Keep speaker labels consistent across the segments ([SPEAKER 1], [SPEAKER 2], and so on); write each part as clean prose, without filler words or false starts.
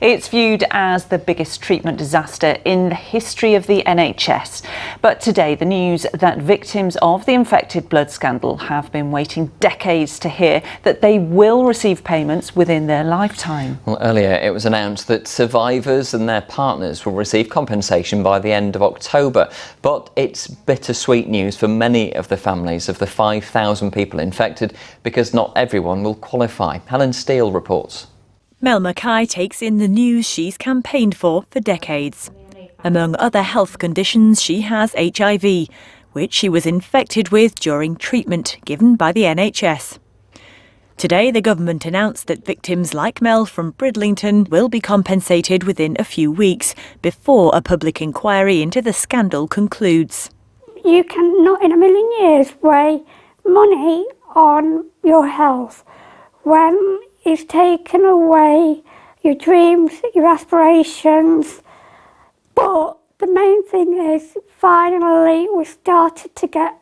[SPEAKER 1] It's viewed as the biggest treatment disaster in the history of the NHS. But today, the news that victims of the infected blood scandal have been waiting decades to hear that they will receive payments within their lifetime.
[SPEAKER 2] Well, earlier it was announced that survivors and their partners will receive compensation by the end of October. But it's bittersweet news for many of the families of the 5,000 people infected, because not everyone will qualify. Helen Steele reports.
[SPEAKER 3] Mel Mckay takes in the news she's campaigned for decades. Among other health conditions, she has HIV, which she was infected with during treatment given by the NHS. Today, the government announced that victims like Mel from Bridlington will be compensated within a few weeks before a public inquiry into the scandal concludes.
[SPEAKER 4] You cannot in a million years weigh money on your health when it's taken away your dreams, your aspirations. But the main thing is, finally, we started to get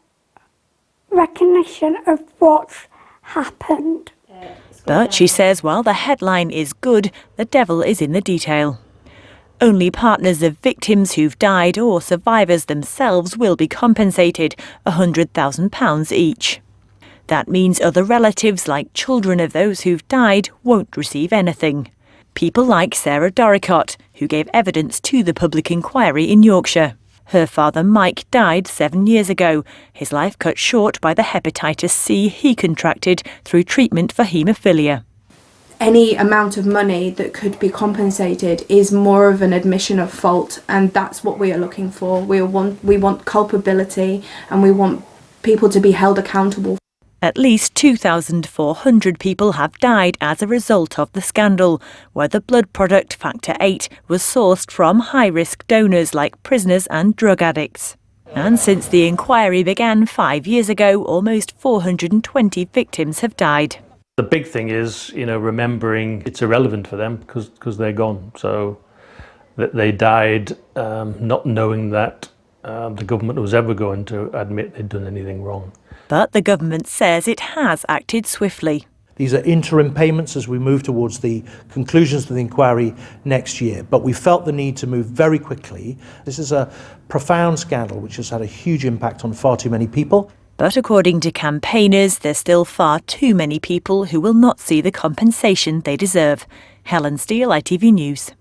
[SPEAKER 4] recognition of what's happened.
[SPEAKER 3] But she says while the headline is good, the devil is in the detail. Only partners of victims who've died or survivors themselves will be compensated £100,000 each. That means other relatives, like children of those who've died, won't receive anything. People like Sarah Dorricott, who gave evidence to the public inquiry in Yorkshire. Her father Mike died 7 years ago, his life cut short by the hepatitis C he contracted through treatment for haemophilia.
[SPEAKER 5] Any amount of money that could be compensated is more of an admission of fault, and that's what we are looking for. We want culpability, and we want people to be held accountable.
[SPEAKER 3] At least 2,400 people have died as a result of the scandal, where the blood product factor VIII was sourced from high-risk donors like prisoners and drug addicts. And since the inquiry began 5 years ago, almost 420 victims have died.
[SPEAKER 6] The big thing is, remembering it's irrelevant for them because they're gone. So that they died not knowing that the government was ever going to admit they'd done anything wrong.
[SPEAKER 3] But the government says it has acted swiftly.
[SPEAKER 7] These are interim payments as we move towards the conclusions of the inquiry next year. But we felt the need to move very quickly. This is a profound scandal which has had a huge impact on far too many people.
[SPEAKER 3] But according to campaigners, there's still far too many people who will not see the compensation they deserve. Helen Steele, ITV News.